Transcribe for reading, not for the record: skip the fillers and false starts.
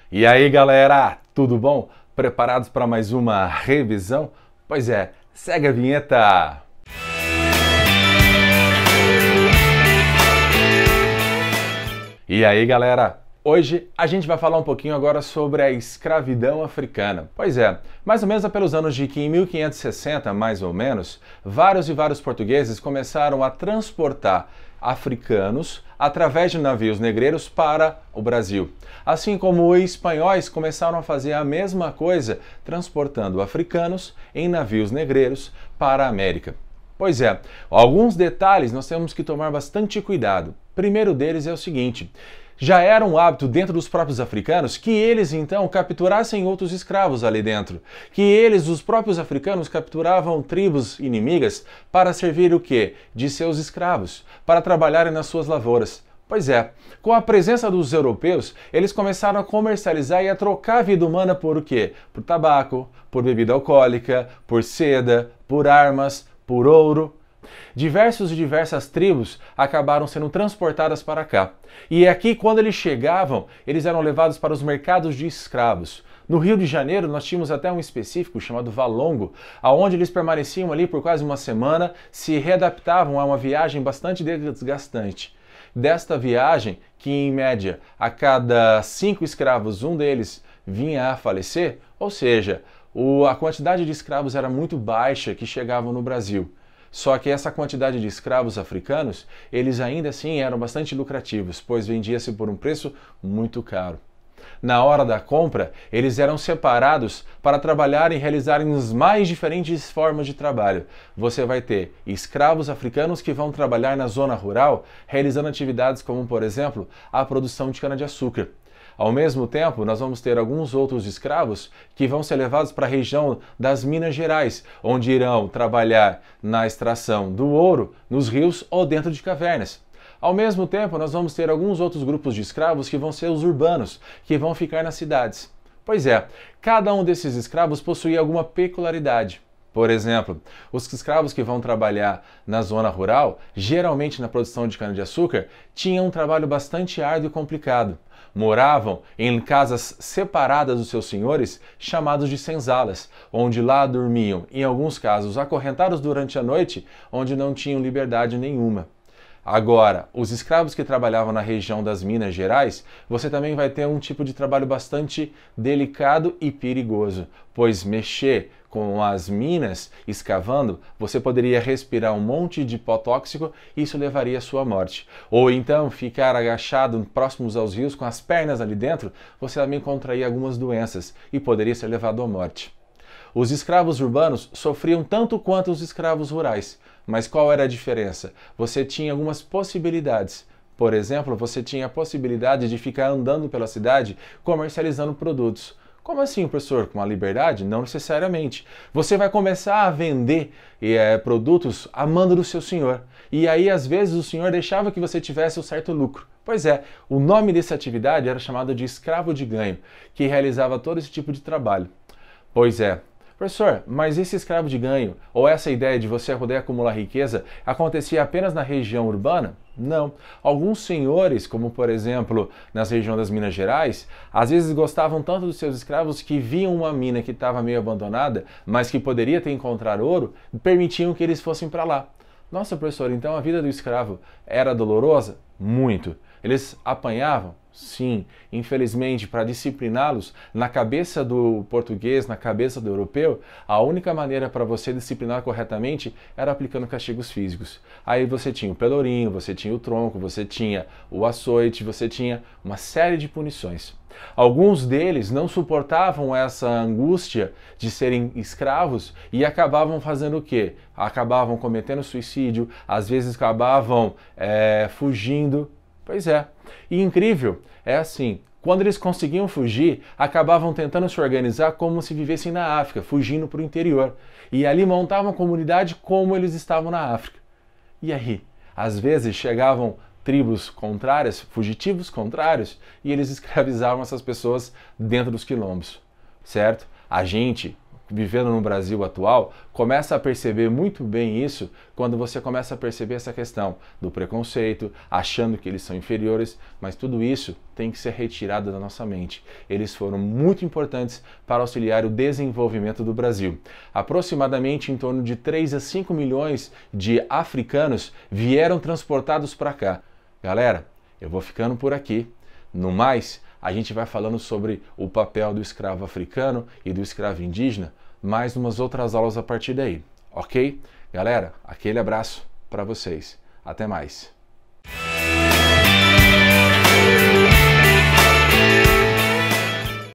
E aí, galera, tudo bom? Preparados para mais uma revisão? Pois é, segue a vinheta! E aí, galera, hoje a gente vai falar um pouquinho agora sobre a escravidão africana. Pois é, mais ou menos pelos anos de que em 1560, mais ou menos, vários portugueses começaram a transportar africanos através de navios negreiros para o Brasil. Assim como os espanhóis começaram a fazer a mesma coisa, transportando africanos em navios negreiros para a América. Pois é, alguns detalhes nós temos que tomar bastante cuidado. Primeiro deles é o seguinte: já era um hábito dentro dos próprios africanos que eles então capturassem outros escravos ali dentro. Que eles, os próprios africanos, capturavam tribos inimigas para servir o quê? De seus escravos, para trabalharem nas suas lavouras. Pois é, com a presença dos europeus, eles começaram a comercializar e a trocar a vida humana por o quê? Por tabaco, por bebida alcoólica, por seda, por armas, por ouro. Diversas tribos acabaram sendo transportadas para cá. E aqui, quando eles chegavam, eles eram levados para os mercados de escravos. No Rio de Janeiro, nós tínhamos até um específico chamado Valongo, aonde eles permaneciam ali por quase uma semana, se readaptavam a uma viagem bastante desgastante. Desta viagem, que em média a cada 5 escravos um deles vinha a falecer, ou seja, a quantidade de escravos era muito baixa que chegavam no Brasil. Só que essa quantidade de escravos africanos, eles ainda assim eram bastante lucrativos, pois vendia-se por um preço muito caro. Na hora da compra, eles eram separados para trabalhar e realizarem as mais diferentes formas de trabalho. Você vai ter escravos africanos que vão trabalhar na zona rural, realizando atividades como, por exemplo, a produção de cana-de-açúcar. Ao mesmo tempo, nós vamos ter alguns outros escravos que vão ser levados para a região das Minas Gerais, onde irão trabalhar na extração do ouro nos rios ou dentro de cavernas. Ao mesmo tempo, nós vamos ter alguns outros grupos de escravos que vão ser os urbanos, que vão ficar nas cidades. Pois é, cada um desses escravos possuía alguma peculiaridade. Por exemplo, os escravos que vão trabalhar na zona rural, geralmente na produção de cana-de-açúcar, tinham um trabalho bastante árduo e complicado. Moravam em casas separadas dos seus senhores, chamados de senzalas, onde lá dormiam, em alguns casos, acorrentados durante a noite, onde não tinham liberdade nenhuma. Agora, os escravos que trabalhavam na região das Minas Gerais, você também vai ter um tipo de trabalho bastante delicado e perigoso, pois mexer com as minas, escavando, você poderia respirar um monte de pó tóxico e isso levaria à sua morte. Ou então ficar agachado próximos aos rios com as pernas ali dentro, você também contraía algumas doenças e poderia ser levado à morte. Os escravos urbanos sofriam tanto quanto os escravos rurais, mas qual era a diferença? Você tinha algumas possibilidades. Por exemplo, você tinha a possibilidade de ficar andando pela cidade comercializando produtos. Como assim, professor? Com a liberdade? Não necessariamente. Você vai começar a vender produtos a mando do seu senhor. E aí, às vezes, o senhor deixava que você tivesse um certo lucro. Pois é, o nome dessa atividade era chamado de escravo de ganho, que realizava todo esse tipo de trabalho. Pois é. Professor, mas esse escravo de ganho, ou essa ideia de você poder acumular riqueza, acontecia apenas na região urbana? Não. Alguns senhores, como por exemplo nas regiões das Minas Gerais, às vezes gostavam tanto dos seus escravos que viam uma mina que estava meio abandonada, mas que poderia ter encontrado ouro, permitiam que eles fossem para lá. Nossa, professor, então a vida do escravo era dolorosa? Muito. Eles apanhavam? Sim, infelizmente, para discipliná-los, na cabeça do português, na cabeça do europeu, a única maneira para você disciplinar corretamente era aplicando castigos físicos. Aí você tinha o pelourinho, você tinha o tronco, você tinha o açoite, você tinha uma série de punições. Alguns deles não suportavam essa angústia de serem escravos e acabavam fazendo o quê? Acabavam cometendo suicídio, às vezes acabavam fugindo. Pois é. E incrível, é assim, quando eles conseguiam fugir, acabavam tentando se organizar como se vivessem na África, fugindo para o interior. E ali montavam uma comunidade como eles estavam na África. E aí, às vezes chegavam tribos contrárias, fugitivos contrários, e eles escravizavam essas pessoas dentro dos quilombos, certo? A gente, vivendo no Brasil atual, começa a perceber muito bem isso quando você começa a perceber essa questão do preconceito, achando que eles são inferiores, mas tudo isso tem que ser retirado da nossa mente. Eles foram muito importantes para auxiliar o desenvolvimento do Brasil. Aproximadamente em torno de 3 a 5 milhões de africanos vieram transportados para cá. Galera, eu vou ficando por aqui. No mais, a gente vai falando sobre o papel do escravo africano e do escravo indígena, mais umas outras aulas a partir daí, ok? Galera, aquele abraço para vocês. Até mais.